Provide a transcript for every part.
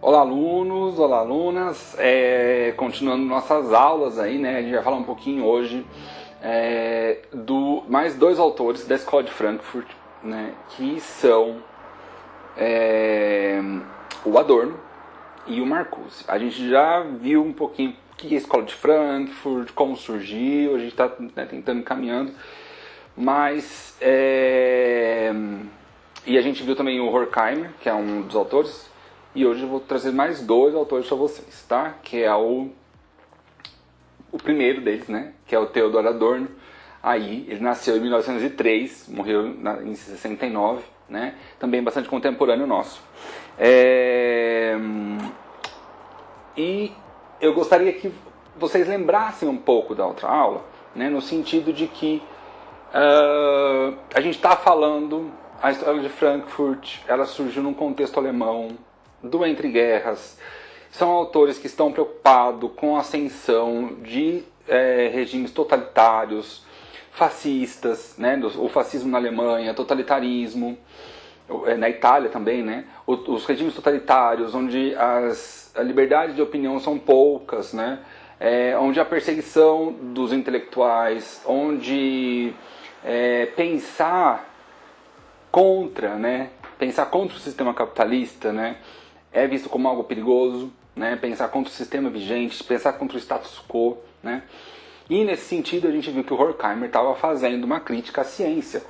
Olá alunos, olá alunas, continuando nossas aulas aí, né, a gente vai falar um pouquinho hoje do mais dois autores da Escola de Frankfurt, né, que são o Adorno e o Marcuse. A gente já viu um pouquinho o que é a Escola de Frankfurt, como surgiu, a gente está tentando caminhando, mas e a gente viu também o Horkheimer, que é um dos autores. E hoje eu vou trazer mais dois autores para vocês, tá? Que é o primeiro deles, né? Que é o Theodor Adorno. Aí, ele nasceu em 1903, morreu em 69, né? Também bastante contemporâneo nosso. E eu gostaria que vocês lembrassem um pouco da outra aula, né? No sentido de que a gente está falando, a história de Frankfurt, ela surgiu num contexto alemão, do Entre Guerras. São autores que estão preocupados com a ascensão de regimes totalitários, fascistas, né? O fascismo na Alemanha, totalitarismo, na Itália também, né? Os regimes totalitários, onde a liberdade de opinião são poucas, né? Onde a perseguição dos intelectuais, onde pensar contra, né? Pensar contra o sistema capitalista, né? É visto como algo perigoso, né? Pensar contra o sistema vigente, pensar contra o status quo, né? E nesse sentido a gente viu que o Horkheimer estava fazendo uma crítica à ciência.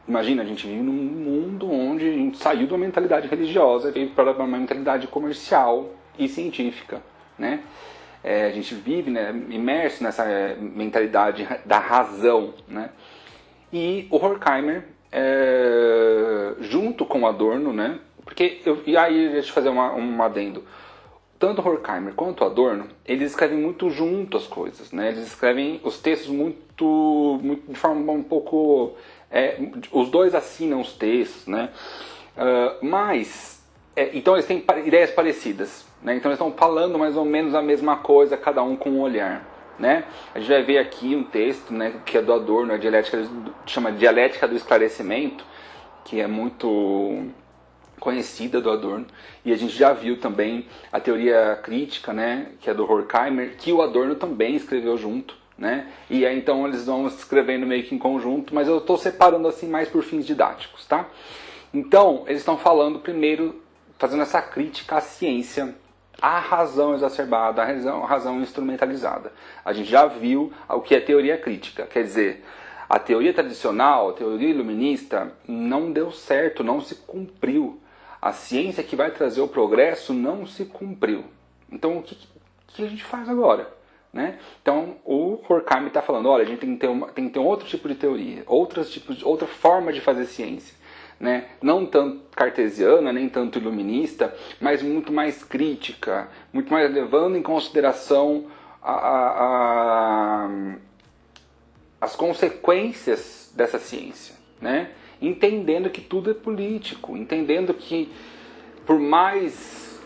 Imagina, a gente vive num mundo onde a gente saiu de uma mentalidade religiosa e veio para uma mentalidade comercial e científica, né? A gente vive, né, imerso nessa mentalidade da razão, né? E o Horkheimer, junto com o Adorno, né? Porque e aí deixa eu fazer um adendo. Tanto Horkheimer quanto Adorno, eles escrevem muito junto as coisas, né? Eles escrevem os textos muito de forma um pouco... os dois assinam os textos, né? Então eles têm ideias parecidas, né? Então eles estão falando mais ou menos a mesma coisa, cada um com um olhar, né? A gente vai ver aqui um texto, né, que é do Adorno, chama Dialética do Esclarecimento, que é muito conhecida do Adorno, e a gente já viu também a teoria crítica, né, que é do Horkheimer, que o Adorno também escreveu junto, né, e aí então eles vão escrevendo meio que em conjunto, mas eu estou separando assim mais por fins didáticos, tá? Então, eles estão falando primeiro, fazendo essa crítica à ciência, à razão exacerbada, à razão instrumentalizada. A gente já viu o que é teoria crítica, quer dizer, a teoria tradicional, a teoria iluminista, não deu certo, não se cumpriu. A ciência que vai trazer o progresso não se cumpriu. Então, o que a gente faz agora? Né? Então, o Horkheimer está falando, olha, a gente tem que ter um outro tipo de teoria, outra forma de fazer ciência. Né? Não tanto cartesiana, nem tanto iluminista, mas muito mais crítica, muito mais levando em consideração as consequências dessa ciência, né? Entendendo que tudo é político, entendendo que por mais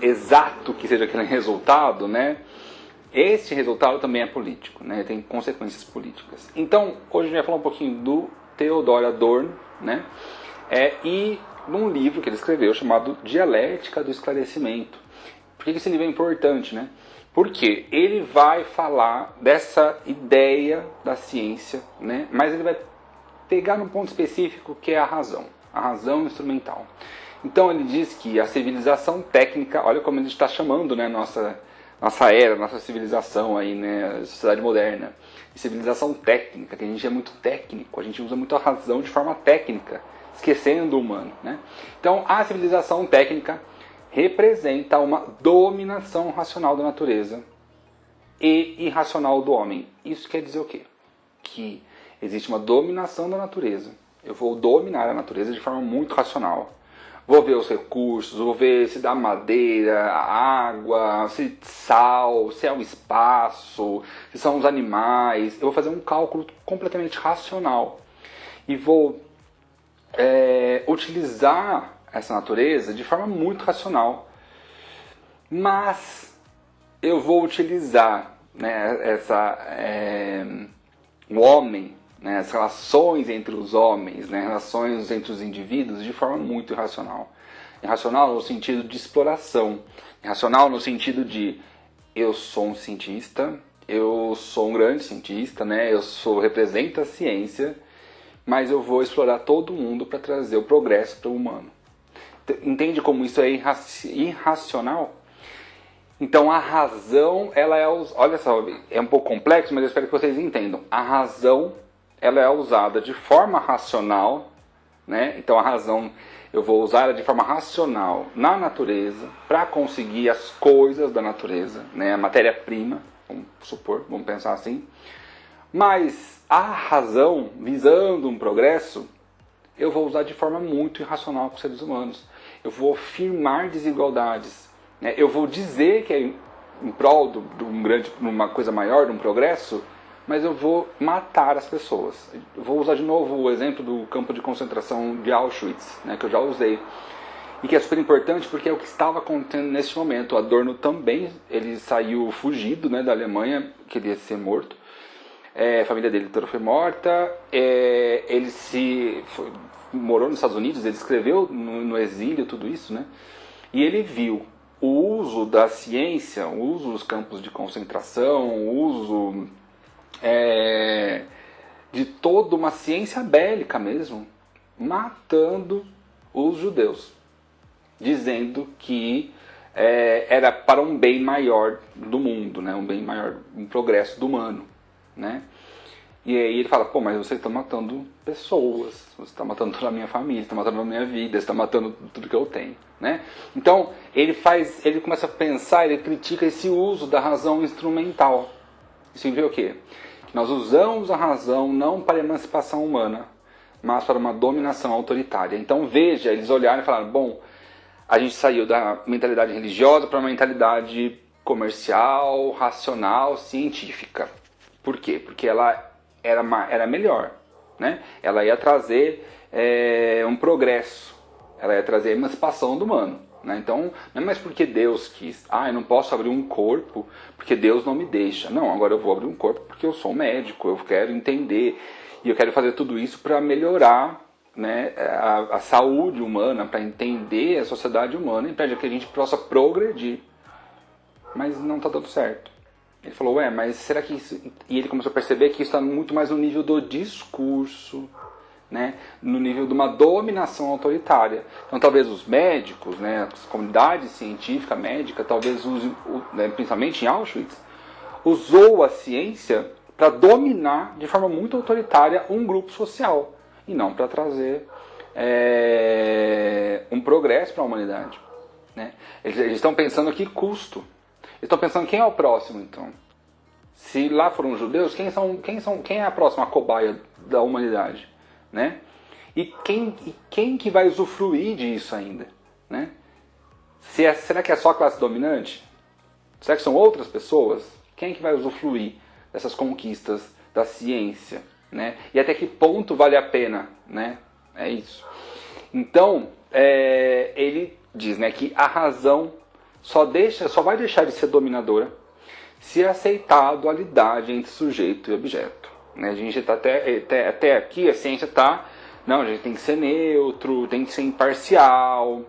exato que seja aquele resultado, né, esse resultado também é político, né, tem consequências políticas. Então, hoje a gente vai falar um pouquinho do Theodor Adorno, né, e num livro que ele escreveu chamado Dialética do Esclarecimento. Por que esse livro é importante, né? Porque ele vai falar dessa ideia da ciência, né? Mas ele vai pegar num ponto específico que é a razão instrumental. Então ele diz que a civilização técnica, olha como ele está chamando, né, nossa era, nossa civilização aí, né, a sociedade moderna, civilização técnica, que a gente é muito técnico, a gente usa muito a razão de forma técnica, esquecendo o humano, né? Então a civilização técnica representa uma dominação racional da natureza e irracional do homem. Isso quer dizer o quê? Que existe uma dominação da natureza. Eu vou dominar a natureza de forma muito racional. Vou ver os recursos, vou ver se dá madeira, água, se sal, se é o espaço, se são os animais. Eu vou fazer um cálculo completamente racional. E vou utilizar essa natureza de forma muito racional. Mas eu vou utilizar, né, o homem, né, as relações entre os homens, né, relações entre os indivíduos de forma muito irracional. Irracional no sentido de exploração. Irracional no sentido de eu sou um cientista, eu sou um grande cientista, né? Represento a ciência, mas eu vou explorar todo mundo para trazer o progresso para o humano. Entende como isso é irracional? Então a razão, ela é... Olha só, é um pouco complexo, mas eu espero que vocês entendam. A razão, ela é usada de forma racional, né? Então a razão, eu vou usar ela de forma racional na natureza para conseguir as coisas da natureza, né? A matéria-prima, vamos supor, vamos pensar assim. Mas a razão, visando um progresso, eu vou usar de forma muito irracional com os seres humanos. Eu vou afirmar desigualdades. Eu vou dizer que é em prol de uma coisa maior, de um progresso, mas eu vou matar as pessoas. Eu vou usar de novo o exemplo do campo de concentração de Auschwitz, né, que eu já usei. E que é super importante porque é o que estava acontecendo nesse momento. O Adorno também, ele saiu fugido, né, da Alemanha, queria ser morto. A família dele toda foi morta. Ele morou nos Estados Unidos, ele escreveu no exílio tudo isso, né? E ele viu o uso da ciência, o uso dos campos de concentração, o uso de toda uma ciência bélica mesmo, matando os judeus, dizendo que era para um bem maior do mundo, né? Um bem maior, um progresso do humano, né? E aí ele fala, pô, mas você está matando pessoas, você está matando toda a minha família, está matando a minha vida, você está matando tudo que eu tenho, né? Então, ele começa a pensar, ele critica esse uso da razão instrumental. Isso significa o quê? Que nós usamos a razão não para a emancipação humana, mas para uma dominação autoritária. Então, veja, eles olharam e falaram, bom, a gente saiu da mentalidade religiosa para uma mentalidade comercial, racional, científica. Por quê? Porque ela era melhor, né? Ela ia trazer um progresso, ela ia trazer a emancipação do humano, né? Então, não é mais porque Deus quis, eu não posso abrir um corpo porque Deus não me deixa. Não, agora eu vou abrir um corpo porque eu sou médico, eu quero entender e eu quero fazer tudo isso para melhorar, né, a saúde humana, para entender a sociedade humana e para que a gente possa progredir. Mas não está dando certo. Ele falou, mas será que isso... E ele começou a perceber que isso está muito mais no nível do discurso, né? No nível de uma dominação autoritária. Então talvez os médicos, né, a comunidade científica médica, talvez use, né, principalmente em Auschwitz, usou a ciência para dominar de forma muito autoritária um grupo social. E não para trazer um progresso para a humanidade, né? Eles estão pensando aqui custo. Estão pensando quem é o próximo, então. Se lá foram os judeus, quem é a próxima cobaia da humanidade, né? E quem que vai usufruir disso ainda, né? Será que é só a classe dominante? Será que são outras pessoas? Quem que vai usufruir dessas conquistas da ciência, né? E até que ponto vale a pena, né? É isso. Então, ele diz, né, que a razão só vai deixar de ser dominadora se aceitar a dualidade entre sujeito e objeto, né? A gente está até aqui, a ciência está... Não, a gente tem que ser neutro, tem que ser imparcial,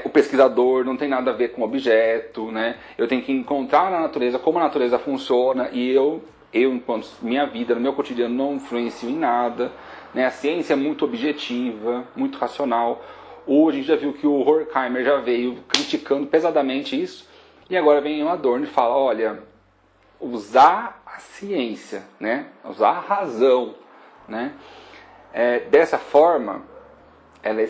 o pesquisador não tem nada a ver com o objeto, né? Eu tenho que encontrar na natureza como a natureza funciona e eu enquanto minha vida, no meu cotidiano, não influencio em nada, né? A ciência é muito objetiva, muito racional. Hoje a gente já viu que o Horkheimer já veio criticando pesadamente isso. E agora vem o Adorno e fala, olha, usar a ciência, né? Usar a razão, né? Dessa forma, ela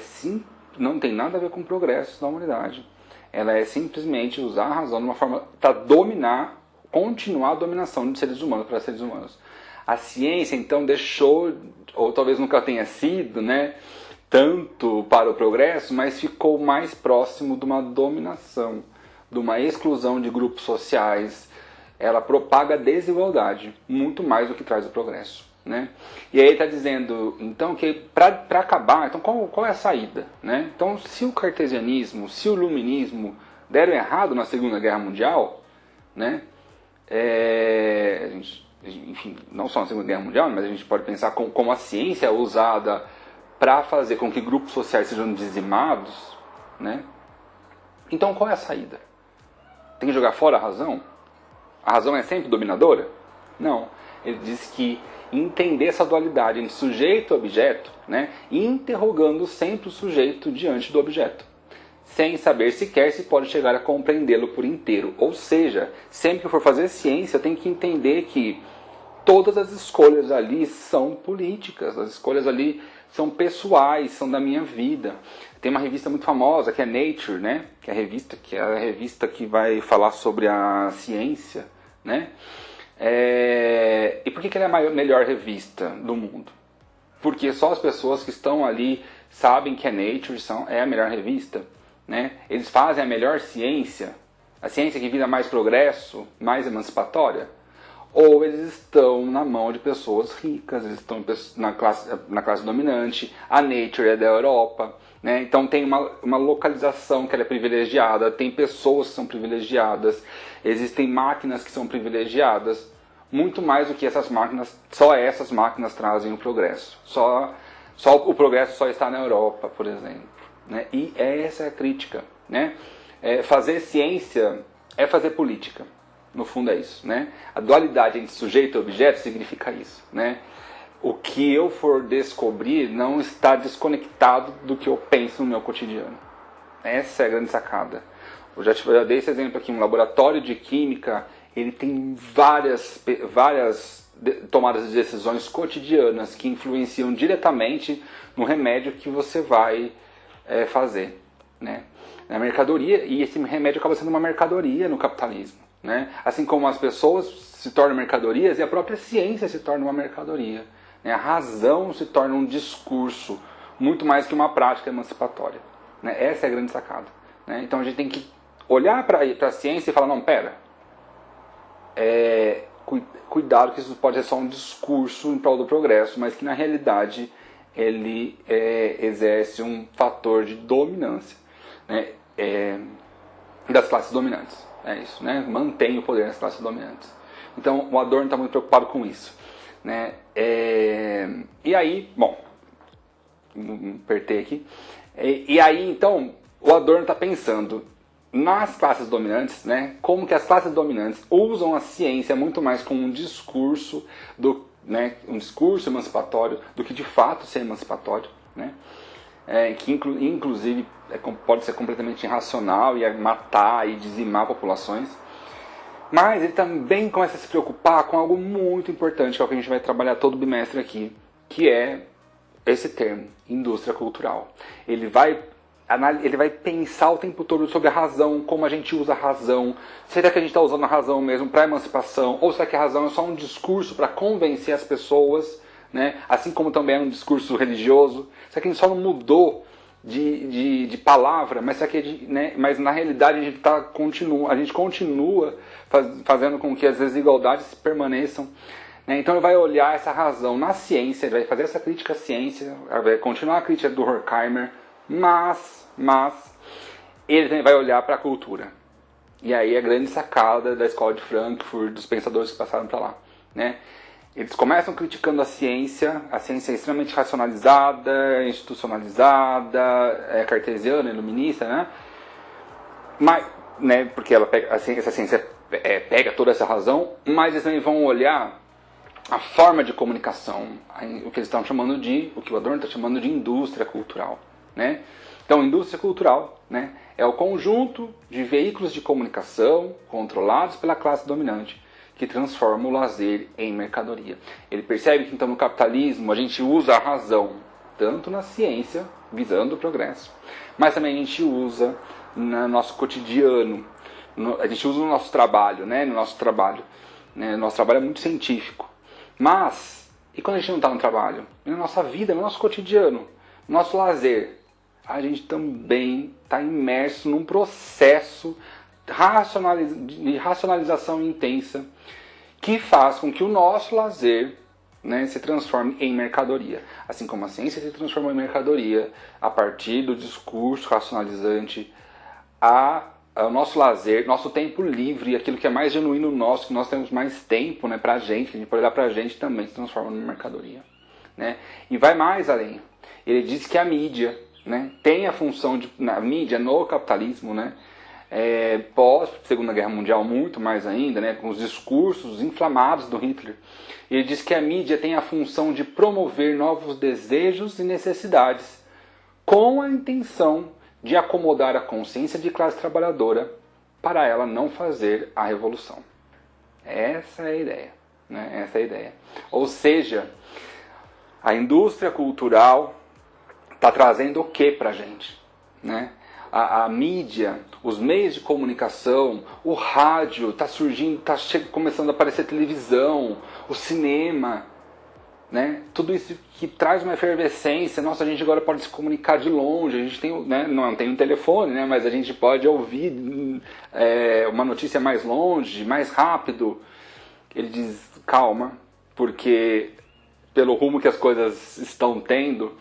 não tem nada a ver com o progresso da humanidade. Ela é simplesmente usar a razão de uma forma para continuar a dominação de seres humanos para seres humanos. A ciência, então, deixou, ou talvez nunca tenha sido, né, tanto para o progresso, mas ficou mais próximo de uma dominação, de uma exclusão de grupos sociais. Ela propaga a desigualdade, muito mais do que traz o progresso, né? E aí ele está dizendo, então, que para acabar, então qual é a saída, né? Então, se o cartesianismo, se o iluminismo deram errado na Segunda Guerra Mundial, né? Enfim, não só na Segunda Guerra Mundial, mas a gente pode pensar como a ciência é usada para fazer com que grupos sociais sejam dizimados, né? Então qual é a saída? Tem que jogar fora a razão? A razão é sempre dominadora? Não. Ele diz que entender essa dualidade entre sujeito e objeto, né, interrogando sempre o sujeito diante do objeto, sem saber sequer se pode chegar a compreendê-lo por inteiro. Ou seja, sempre que for fazer ciência, tem que entender que todas as escolhas ali são políticas, as escolhas ali são pessoais, são da minha vida. Tem uma revista muito famosa, que é Nature, né, que é a revista que vai falar sobre a ciência, né? E por que ela é a melhor revista do mundo? Porque só as pessoas que estão ali sabem que a Nature é a melhor revista, né? Eles fazem a melhor ciência, a ciência que vira mais progresso, mais emancipatória, ou eles estão na mão de pessoas ricas, eles estão na classe dominante. A Nature é da Europa, né? Então tem uma localização que ela é privilegiada, tem pessoas que são privilegiadas, existem máquinas que são privilegiadas, muito mais do que essas máquinas. Só essas máquinas trazem o progresso. Só o progresso só está na Europa, por exemplo, né? E essa é a crítica, né? Fazer ciência é fazer política. No fundo é isso, né? A dualidade entre sujeito e objeto significa isso, né? O que eu for descobrir não está desconectado do que eu penso no meu cotidiano. Essa é a grande sacada. Eu já dei esse exemplo aqui. Um laboratório de química, ele tem várias tomadas de decisões cotidianas que influenciam diretamente no remédio que você vai fazer, né? Na mercadoria, e esse remédio acaba sendo uma mercadoria no capitalismo, né? Assim como as pessoas se tornam mercadorias e a própria ciência se torna uma mercadoria, né? A razão se torna um discurso muito mais que uma prática emancipatória, né? Essa é a grande sacada, né? Então a gente tem que olhar para a ciência e falar, não, pera, cuidado que isso pode ser só um discurso em prol do progresso, mas que na realidade ele exerce um fator de dominância, né? Das classes dominantes. É isso, né? Mantém o poder das classes dominantes. Então o Adorno está muito preocupado com isso, né? E aí, bom, apertei aqui. E aí, então, o Adorno está pensando nas classes dominantes, né? Como que as classes dominantes usam a ciência muito mais como um discurso, né? Um discurso emancipatório do que de fato ser emancipatório, né? Que inclusive pode ser completamente irracional e matar e dizimar populações. Mas ele também começa a se preocupar com algo muito importante, que é o que a gente vai trabalhar todo bimestre aqui, que é esse termo, indústria cultural. Ele vai pensar o tempo todo sobre a razão, como a gente usa a razão. Será que a gente está usando a razão mesmo para a emancipação? Ou será que a razão é só um discurso para convencer as pessoas, né? Assim como também é um discurso religioso? Será que a gente só não mudou de palavra, mas, né? Mas na realidade a gente continua fazendo com que as desigualdades permaneçam, né? Então ele vai olhar essa razão na ciência, ele vai fazer essa crítica à ciência, vai continuar a crítica do Horkheimer, mas ele também vai olhar para a cultura. E aí a grande sacada da escola de Frankfurt, dos pensadores que passaram para lá, né? Eles começam criticando a ciência é extremamente racionalizada, institucionalizada, cartesiana, iluminista, né? Mas, né, porque essa ciência pega toda essa razão, mas eles também vão olhar a forma de comunicação, o que eles estão chamando o que o Adorno está chamando de indústria cultural, né? Então, indústria cultural, né, é o conjunto de veículos de comunicação controlados pela classe dominante que transforma o lazer em mercadoria. Ele percebe que então no capitalismo a gente usa a razão, tanto na ciência, visando o progresso, mas também a gente usa no nosso cotidiano, a gente usa no nosso trabalho, né? Nosso trabalho é muito científico. Mas, e quando a gente não está no trabalho? Na nossa vida, no nosso cotidiano, no nosso lazer, a gente também está imerso num processo de racionalização intensa que faz com que o nosso lazer, né, se transforme em mercadoria. Assim como a ciência se transformou em mercadoria a partir do discurso racionalizante, o nosso lazer, nosso tempo livre, aquilo que é mais genuíno nosso, que nós temos mais tempo, né, pra gente, que a gente pode olhar pra gente, também se transforma em mercadoria, né? E vai mais além. Ele diz que a mídia, né, tem a função de, na mídia, no capitalismo, né, pós Segunda Guerra Mundial muito mais ainda, né, com os discursos inflamados do Hitler, ele diz que a mídia tem a função de promover novos desejos e necessidades com a intenção de acomodar a consciência de classe trabalhadora para ela não fazer a revolução. Essa é a ideia, né? Essa é a ideia. Ou seja, a indústria cultural está trazendo o que para a gente, né? A mídia, os meios de comunicação, o rádio, está surgindo, começando a aparecer televisão, o cinema, né? Tudo isso que traz uma efervescência. Nossa, a gente agora pode se comunicar de longe, a gente tem, né, não tem um telefone, né, mas a gente pode ouvir uma notícia mais longe, mais rápido. Ele diz, calma, porque pelo rumo que as coisas estão tendo,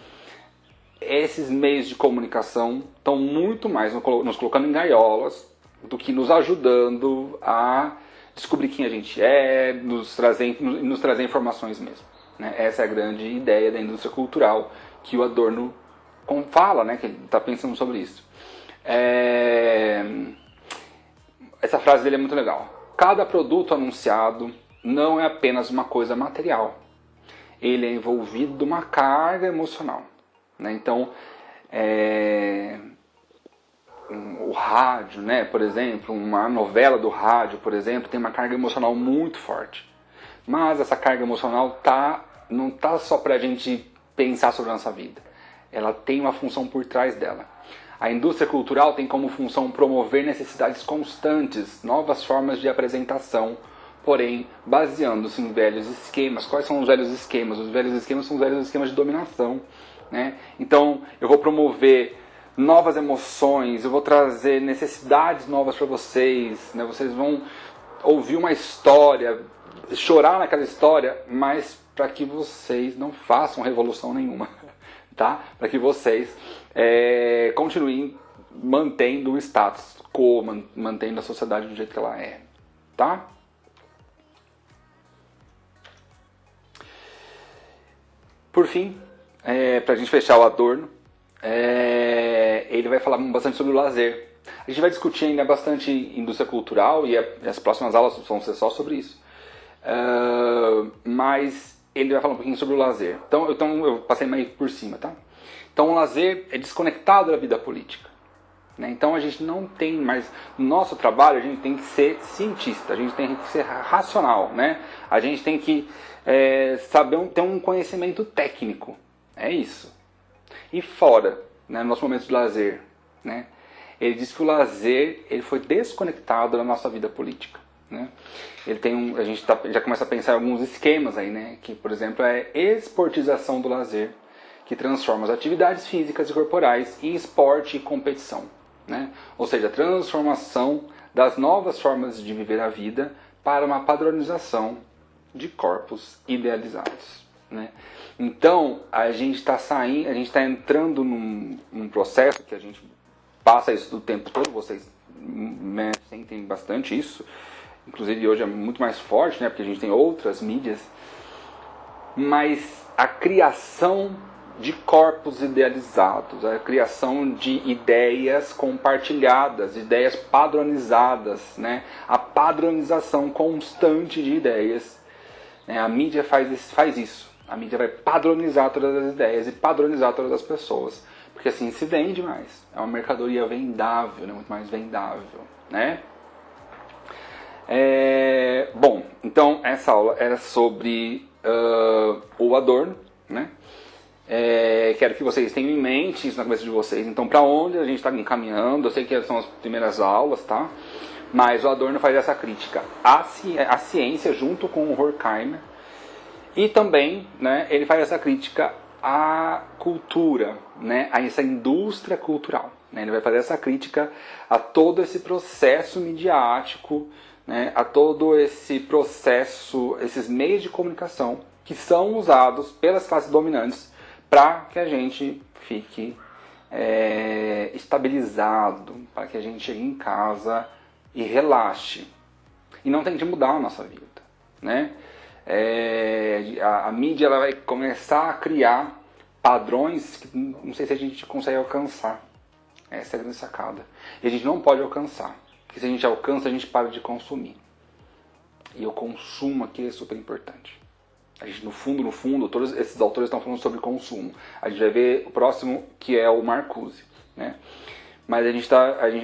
esses meios de comunicação estão muito mais nos colocando em gaiolas do que nos ajudando a descobrir quem a gente é, nos trazer informações mesmo, né? Essa é a grande ideia da indústria cultural que o Adorno fala, né, que ele está pensando sobre isso. Essa frase dele é muito legal. Cada produto anunciado não é apenas uma coisa material. Ele é envolvido de uma carga emocional, né? Então, o rádio, né, por exemplo, uma novela do rádio, por exemplo, tem uma carga emocional muito forte. Mas essa carga emocional não tá só para a gente pensar sobre a nossa vida. Ela tem uma função por trás dela. A indústria cultural tem como função promover necessidades constantes, novas formas de apresentação, porém baseando-se em velhos esquemas. Quais são os velhos esquemas? Os velhos esquemas são os velhos esquemas de dominação, né? Então eu vou promover novas emoções, eu vou trazer necessidades novas para vocês, né? Vocês vão ouvir uma história, chorar naquela história, mas para que vocês não façam revolução nenhuma, tá? Para que vocês continuem mantendo o status quo, mantendo a sociedade do jeito que ela é, tá? Por fim, para a gente fechar o Adorno, ele vai falar bastante sobre o lazer. A gente vai discutir ainda bastante indústria cultural e as próximas aulas vão ser só sobre isso. Mas ele vai falar um pouquinho sobre o lazer. Então eu passei meio por cima, tá? Então o lazer é desconectado da vida política, né? Então a gente não tem mais... No nosso trabalho a gente tem que ser cientista, a gente tem que ser racional, né? A gente tem que saber ter um conhecimento técnico. É isso. E fora, né, no nosso momento de lazer, né? Ele diz que o lazer ele foi desconectado da nossa vida política, né? A gente já começa a pensar em alguns esquemas aí, né? Que, por exemplo, é a esportização do lazer, que transforma as atividades físicas e corporais em esporte e competição, né? Ou seja, a transformação das novas formas de viver a vida para uma padronização de corpos idealizados, né? Então, a gente está entrando num processo que a gente passa isso do tempo todo, vocês sentem bastante isso, inclusive hoje é muito mais forte, né, porque a gente tem outras mídias, mas a criação de corpos idealizados, a criação de ideias compartilhadas, ideias padronizadas, né, a padronização constante de ideias, né, a mídia faz isso, a mídia vai padronizar todas as ideias e padronizar todas as pessoas. Porque assim se vende mais. É uma mercadoria vendável, né? Muito mais vendável, né? Bom, então essa aula era sobre o Adorno, né? Quero que vocês tenham em mente isso na cabeça de vocês. Então, para onde a gente está encaminhando? Eu sei que são as primeiras aulas, tá? Mas o Adorno faz essa crítica à ciência junto com o Horkheimer. E também, né, ele faz essa crítica à cultura, né, a essa indústria cultural, né? Ele vai fazer essa crítica a todo esse processo midiático, né, a todo esse processo, esses meios de comunicação que são usados pelas classes dominantes para que a gente fique estabilizado, para que a gente chegue em casa e relaxe e não tente mudar a nossa vida, né? A mídia ela vai começar a criar padrões que não sei se a gente consegue alcançar. Essa é a grande sacada. E a gente não pode alcançar. Porque se a gente alcança, a gente para de consumir. E o consumo aqui é super importante. A gente, no fundo, todos esses autores estão falando sobre consumo. A gente vai ver o próximo, que é o Marcuse, né? Mas a gente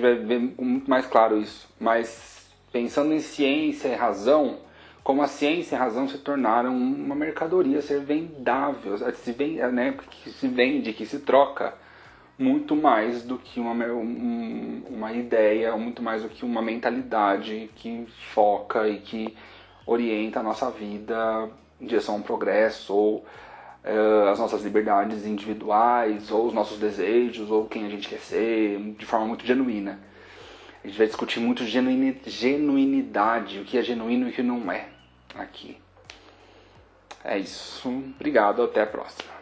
vai ver muito mais claro isso. Mas pensando em ciência e razão, como a ciência e a razão se tornaram uma mercadoria a ser vendável, né? Que se vende, que se troca muito mais do que uma ideia, muito mais do que uma mentalidade que foca e que orienta a nossa vida em direção ao progresso, ou as nossas liberdades individuais, ou os nossos desejos, ou quem a gente quer ser, de forma muito genuína. A gente vai discutir muito genuinidade, o que é genuíno e o que não é aqui. É isso. Obrigado, até a próxima.